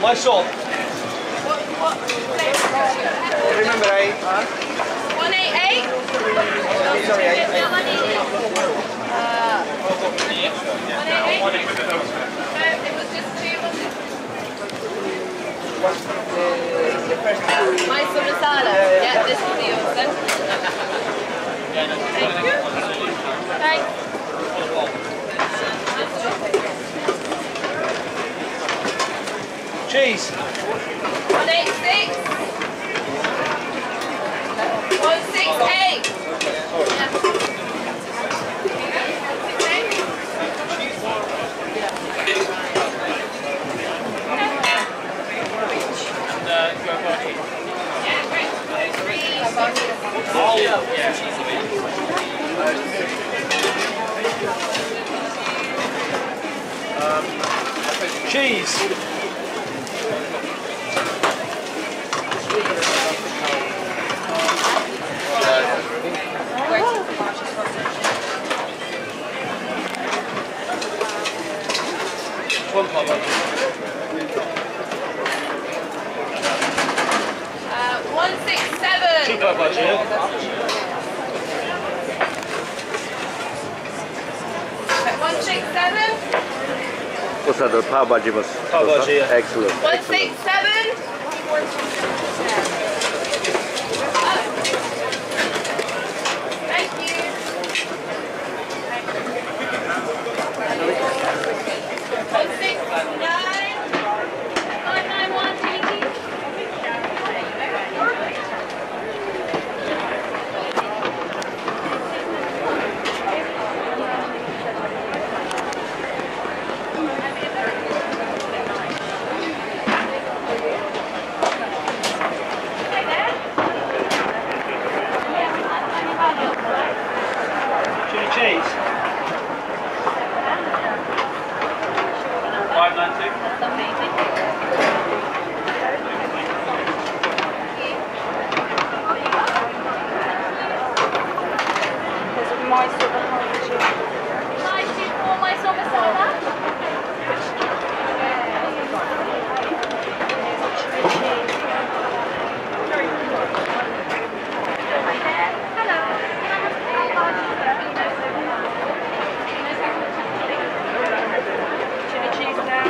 Mysore. What Remember 8? 188? Sorry, 8. 188? It was just 2, wasn't it? What's the first one? Mysore Masala. Yeah, this will be yours then. Thank you. Thanks. Cheese. 186. 168. Cheese. One pot, 167. 2 pot Bhaji. 167. What's that? The pav bhaji was. Pav bhaji, yeah. Excellent. 167. Thank you. 169. 991. Chili cheese. 592. That's amazing. There's a Mysore behind you. 924 Mysore Masala. Chili cheese now.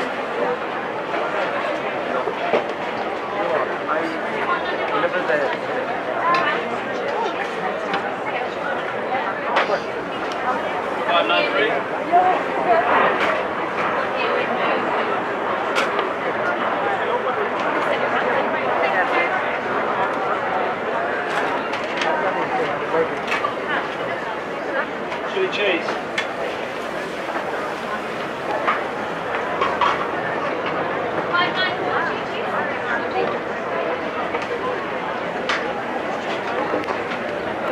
Chili cheese.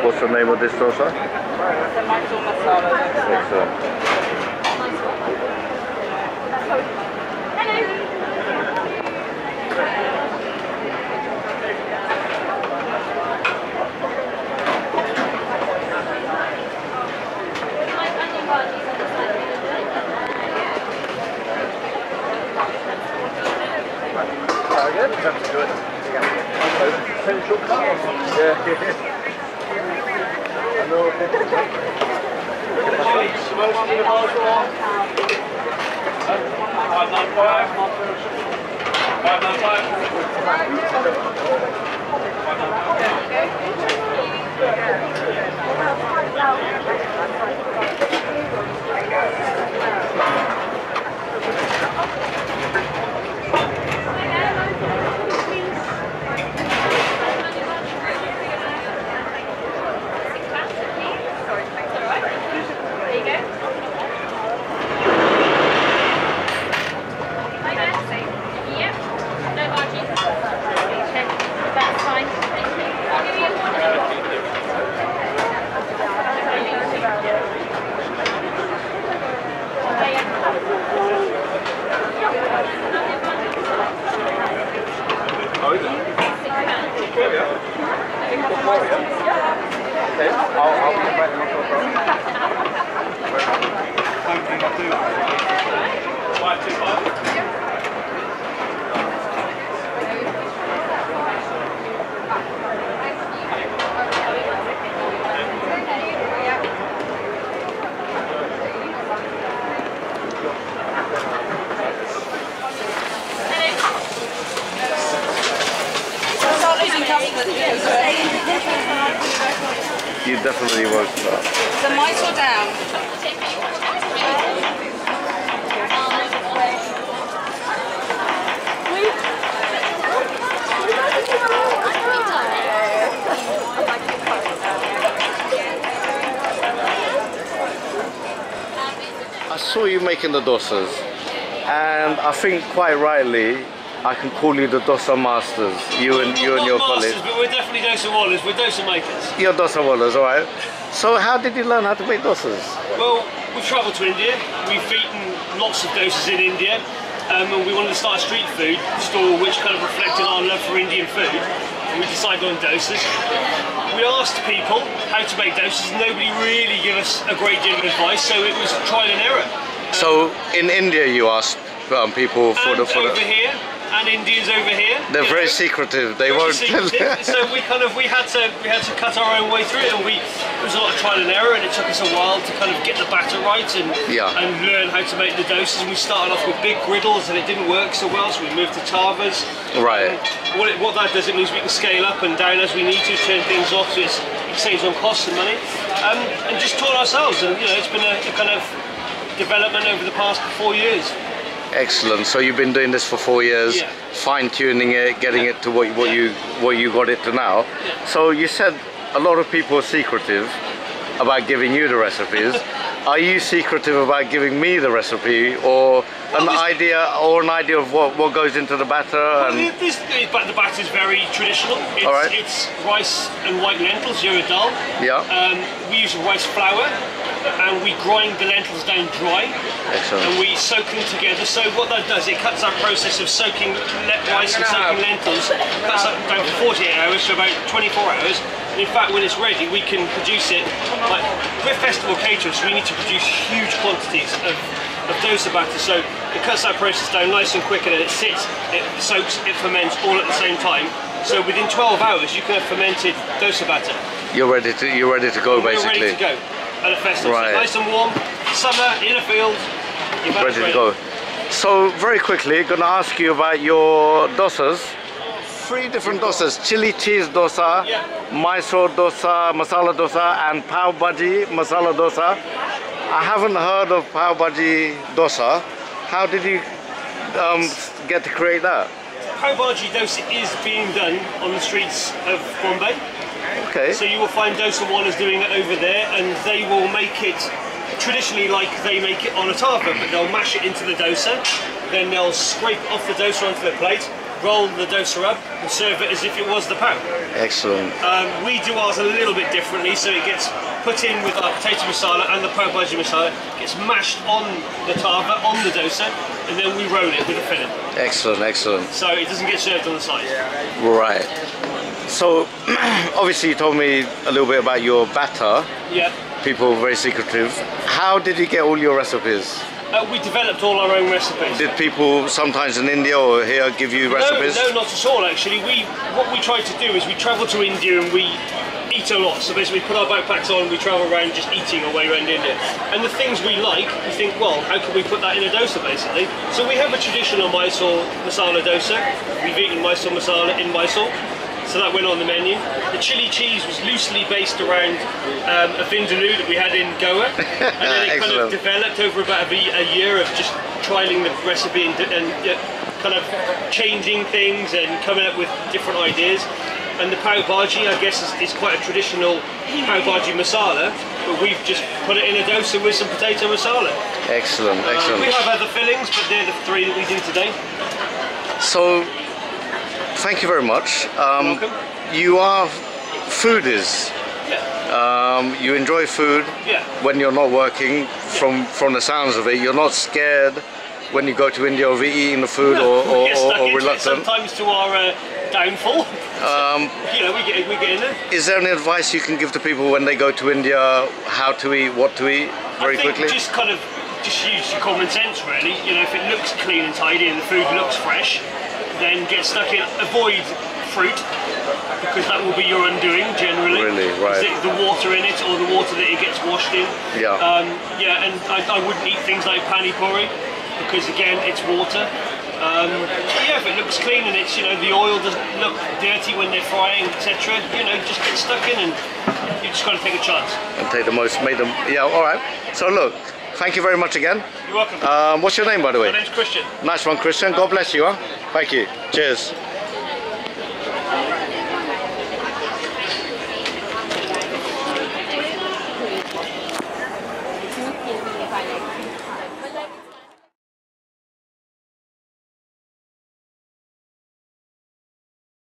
What's the name of this dosa? It's a Mysore masala. Excellent. That's good. Potential cars. Yeah. Hello. 525. Start losing customers. You definitely won't start. The Mysore down. I saw you making the dosas, and I think quite rightly I can call you the dosa masters. You and your colleagues. But we're definitely Dosa Wallahs. We're Dosa Makers. You're Dosa Wallahs, all right. So how did you learn how to make dosas? Well, we've travelled to India. We've eaten lots of dosas in India, and we wanted to start a street food store which kind of reflected our love for Indian food. And we decided on dosas. We asked people how to make dosas. Nobody really gave us a great deal of advice, so it was trial and error. So in India you asked people for and the over here, and Indians over here. They're very secretive. They won't tell you. So we had to cut our own way through it, and it was a lot of trial and error, and it took us a while to kind of get the batter right and learn how to make the dosas. And we started off with big griddles, and it didn't work so well, so we moved to tavas. Right. What that does, it means we can scale up and down as we need to, turn things off, so it saves on costs and money. And just taught ourselves, and it's been a kind of development over the past 4 years. Excellent. So you've been doing this for 4 years, fine-tuning it, getting it to what you got it to now. Yeah. So you said a lot of people are secretive about giving you the recipes. Are you secretive about giving me the recipe, or an idea of what goes into the batter? Well, the batter is very traditional. It's rice and white lentils, yellow dal. Yeah. We use rice flour, and we grind the lentils down dry. Excellent. And we soak them together. So what that does, it cuts that process of soaking rice and soaking lentils, cuts that down from 48 hours to about 24 hours. And in fact, when it's ready, we can produce it. Like, we're festival caterers, so we need to produce huge quantities of dosa batter. So it cuts that process down nice and quick, and then it sits, it soaks, it ferments all at the same time. So within 12 hours, you can have fermented dosa batter. You're ready to go, basically. We're ready to go at a festival. Right. So nice and warm, summer, in a field, ready to go. So very quickly, gonna ask you about your dosas. 3 different dosas: chili cheese dosa, Mysore dosa, masala dosa, and pav bhaji masala dosa. I haven't heard of pav bhaji dosa. How did you get to create that? Pav bhaji dosa is being done on the streets of Bombay. Okay. So you will find Dosa Wallahs doing it over there, and they will make it traditionally like they make it on a tava, but they'll mash it into the dosa, then they'll scrape off the dosa onto the plate, roll the dosa up, and serve it as if it was the pav. Excellent. We do ours a little bit differently, so it gets put in with our potato masala and the pav bhaji masala, gets mashed on the tava, on the dosa, and then we roll it with a filling. Excellent, excellent. So it doesn't get served on the side. Right. So, obviously you told me a little bit about your batter. Yeah. People are very secretive. How did you get all your recipes? We developed all our own recipes. Did people sometimes in India or here give you recipes? No, not at all actually. What we try to do is we travel to India and we eat a lot. So basically we put our backpacks on, we travel around just eating our way around India. And the things we like, we think, well, how can we put that in a dosa basically? So we have a traditional Mysore masala dosa. We've eaten Mysore masala in Mysore. So that went on the menu. The chili cheese was loosely based around a vindaloo that we had in Goa, and then it kind of developed over about a year of just trialing the recipe and kind of changing things and coming up with different ideas. And the pav bhaji, I guess, is quite a traditional pav bhaji masala, but we've just put it in a dosa with some potato masala. Excellent, excellent. We have other fillings, but they're the 3 that we do today. So, thank you very much. Welcome. You are foodies. Yeah. You enjoy food when you're not working. From the sounds of it, you're not scared when you go to India of eating the food or reluctant. Sometimes to our downfall. We get in there. Is there any advice you can give to people when they go to India, how to eat, what to eat, very quickly? Just use your common sense really. If it looks clean and tidy and the food looks fresh, then get stuck in. Avoid fruit, because that will be your undoing generally. Really, right. Is it the water in it or the water that it gets washed in? Yeah. Yeah, and I wouldn't eat things like pani puri, because again, it's water. But yeah, if it looks clean and it's, you know, the oil doesn't look dirty when they're frying, etc., you know, just get stuck in and you just got to take a chance. And take the most, made them, yeah, all right. So look, thank you very much again. You're welcome. What's your name, by the way? My name's Kristian. Nice one, Kristian. God bless you, huh? Thank you. Cheers.